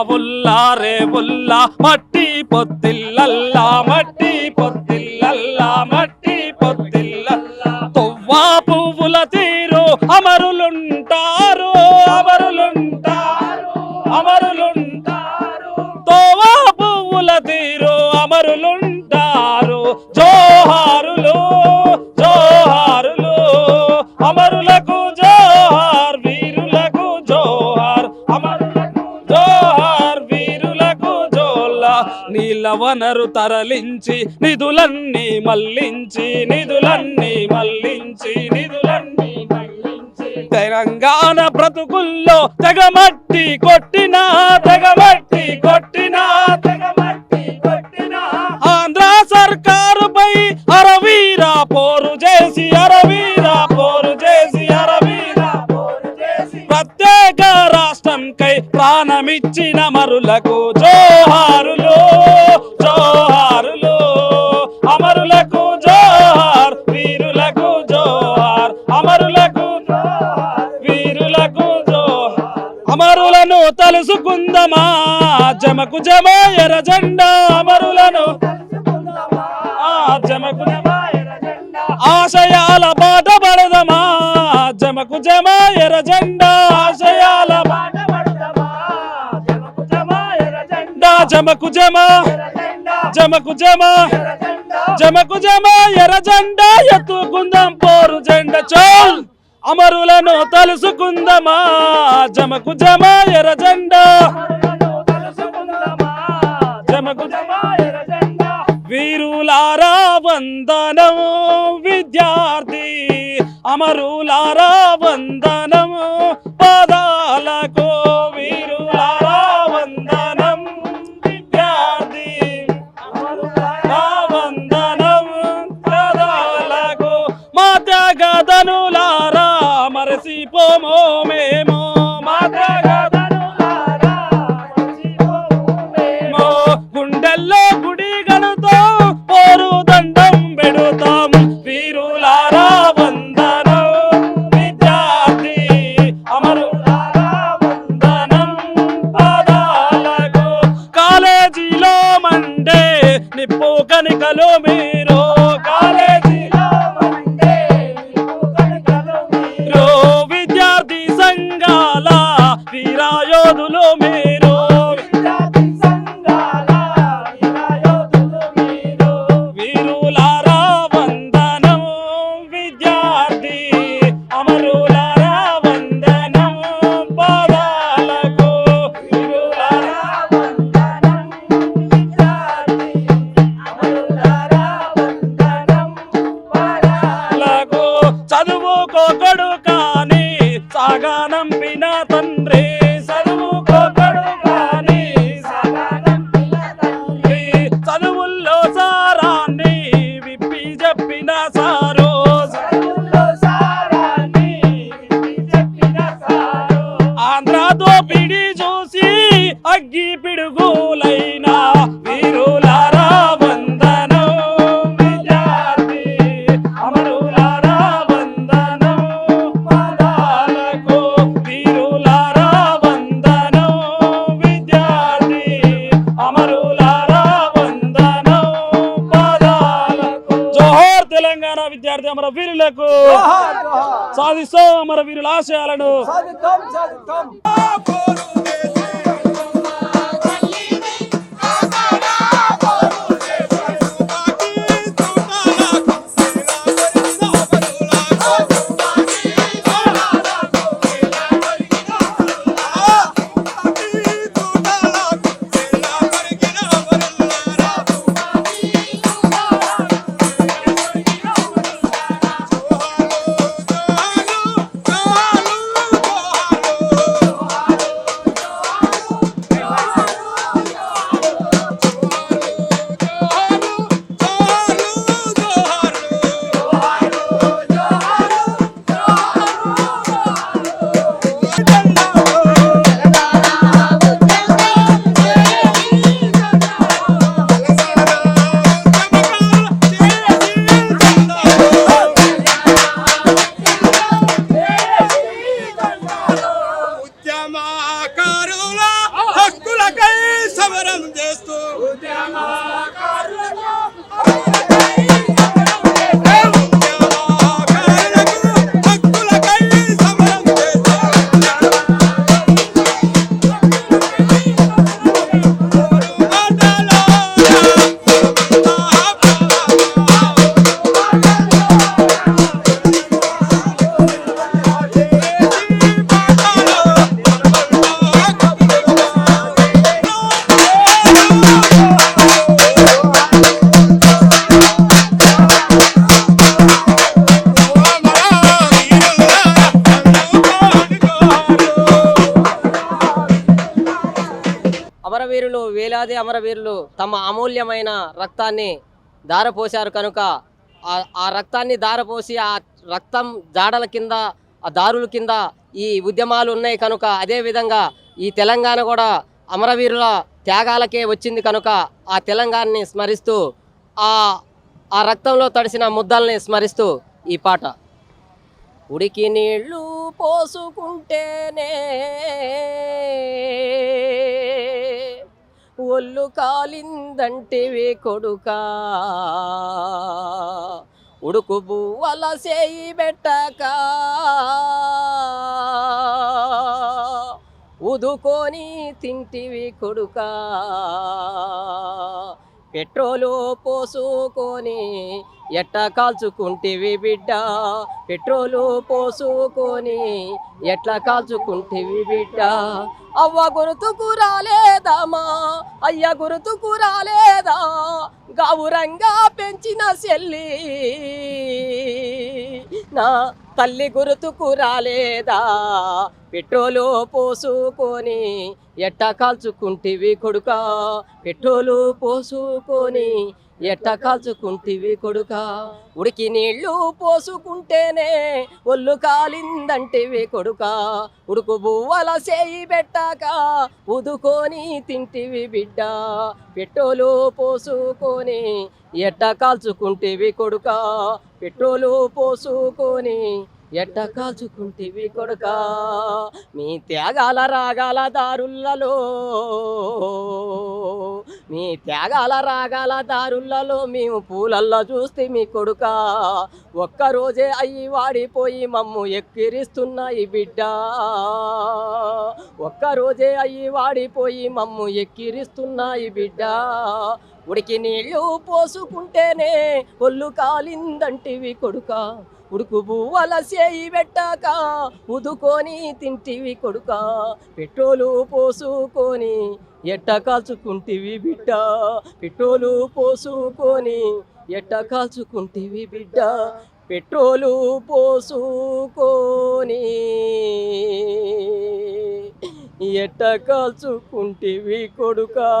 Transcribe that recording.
ఉల్లా రే ఉల్లా మట్టి పొత్తిల్లల్లా మట్టి పొత్తిల్లల్లా మట్టి పొత్తిల్లల్లా తొవ్వా పువ్వుల తీరు అమరులుంటారు అమరులుంటారు అమరులుంటారు తొవ్వా పువ్వుల తీరు అమరులుంటారు జోహారులు జోహారులు అమరులకు జోహార్ వీరులకు జోహార్ అమరులకు జోహార్ వీరులకు జోల్లా నీళ్ళ వనరు తరలించి నిధులన్నీ మళ్లించి నిధులన్నీ మళ్లించి నిధులన్నీ మళ్లించి తెలంగాణ బ్రతుకుల్లో తెగమట్టి కొట్టినా తెగమట్టి కొట్టినా తెగమట్టి కొట్టినా ఆంధ్ర సర్కారుపై అరవీరా పోరు చేసి అరవీరా పోరు చేసి అరవీరా పోరు చేసి ప్రత్యేక రాష్ట్రంకై ప్రాణమిచ్చిన మరులకు జోహారులు జోహారులు అమరులకు జోహార్ వీరులకు జోహార్ అమరులకు జోహార్ వీరులకు జోహార్ అమరులను తలుసుకుందమా జమకు జమ ఎర్ర జెండా అమరులను జమకు జమ ఎర్ర జెండా ఆశయాల బాట పడదమా జమకు జమ ఎర్ర జెండా ఆశయాల బాట పడదమా జమకు జమ ఎర్ర జెండా జమకు జమ జమకు జమ జమకు జమ ఎర్ర జెండా ఎత్తుకుందాం పోరు జెండా చోల్ అమరులను తలుసుకుందమా జమకు జమ ఎర్ర జెండా జమకు జమ ఎర్ర జెండా వీరులారా వందనము విద్యార్థి అమరులారా వందనము పాదాలకు వీరులారా వందనం విద్యార్థి అమరులారా వందనం పాదాలకు మా త్యాగధనులారా మరసిపోమో మేము మా త్యాగధనులారా మరసిపోమో మేము గుండెల్లో గుడి గనుతో పోరు దండం పెడుతాం వీరులారా వందనం విద్యార్థి అమరులారా వందనం పాదాలకు కాలేజీలో మండే నిప్పు కనికలు మీరు కాలేజీలో మండే నిప్పు కనికలు మీరు విద్యార్థి సంఘాల వీరాయోధులు మీరు విద్యార్థి సంఘాల వీరాయోధులు మీరు వీరులారా వందనం విద్యార్థి అమరులారా వందనం పాదాలకు వీరులారా వందనం విద్యార్థి అమరులారా వందనం పాదాలకు చదువుకోకడు కానీ సాగనంపిన తండ్రి చదువుకోకడు కానీ సాగనంపిన తండ్రి చదువుల్లో సారాన్ని విప్పి చెప్పిన సారు చదువుల్లో సారాన్ని విప్పి చెప్పిన సారు ఆంధ్రతో పిడి చూసి అగ్గి పిడుగులైన వీరులారా వందనం విద్యార్థి అమరులారా వందనం పాదాలకు వీరులారా వందనం విద్యార్థి అమరులారా వందనం పాదాలకు జోహార్ తెలంగాణ విద్యార్థి అమర వీరులకు సాధిస్తాం అమర వీరుల ఆశయాలను సమరం చేస్తూ అమరవీరులు వేలాది అమరవీరులు తమ అమూల్యమైన రక్తాన్ని ధారపోశారు కనుక ఆ రక్తాన్ని ధారపోసి ఆ రక్తం జాడల కింద ఆ దారుల కింద ఈ ఉద్యమాలు ఉన్నాయి కనుక అదేవిధంగా ఈ తెలంగాణ కూడా అమరవీరుల త్యాగాలకే వచ్చింది కనుక ఆ తెలంగాణని స్మరిస్తూ ఆ ఆ రక్తంలో తడిసిన ముద్దల్ని స్మరిస్తూ ఈ పాట. ఉడికి నీళ్ళు పోసుకుంటేనే ఒళ్ళు కాలిందంటివి కొడుకా, ఉడుకు బువ్వల చేయి పెట్టక ఉదుకొని తింటివి కొడుకా, పెట్రోలు పోసుకొని ఎట్ట కాల్చుకుంటివి బిడ్డ, పెట్రోలు పోసుకొని ఎట్లా కాల్చుకుంటివి బిడ్డ. అవ్వ గుర్తుకు రాలేదమ్మా, అయ్య గుర్తుకు రాలేదా, గౌరంగా పెంచిన చెల్లి నా తల్లి గుర్తుకు రాలేదా, పెట్రోలు పోసుకొని ఎట్ట కాల్చుకుంటివి కొడుకా, పెట్రోలు పోసుకొని ఎట్ట కాల్చుకుంటివి కొడుకా, ఉడికి నీళ్ళు పోసుకుంటేనే ఒళ్ళు కాలిందంటివి కొడుకా, ఉడుకు బువ్వల చేయి పెట్టాక ఉదుకొని తింటివి బిడ్డ, పెట్రోలు పోసుకొని ఎట్ట కాల్చుకుంటివి కొడుకా, పెట్రోలు పోసుకొని ఎట్ట కాల్చుకుంటివి కొడుకా. మీ త్యాగాల రాగాల దారులలో, మీ త్యాగాల రాగాల దారులలో మేము పూలల్లో చూస్తే మీ కొడుకా, ఒక్కరోజే అయ్యి వాడిపోయి మమ్ము ఎక్కిరిస్తున్నాయి బిడ్డ, ఒక్కరోజే అయ్యి వాడిపోయి మమ్ము ఎక్కిరిస్తున్నాయి బిడ్డ. ఉడికి నీళ్ళు పోసుకుంటేనే ఒళ్ళు కాలిందంటివి కొడుకా, ఉడుకు బువ్వల చేయి పెట్టాక ఉదుకొని తింటివి కొడుకా, పెట్రోలు పోసుకొని ఎట్ట కాల్చుకుంటివి బిడ్డ, పెట్రోలు పోసుకొని ఎట్ట కాల్చుకుంటివి బిడ్డ, పెట్రోలు పోసుకొని ఎట్ట కాల్చుకుంటివి కొడుకా.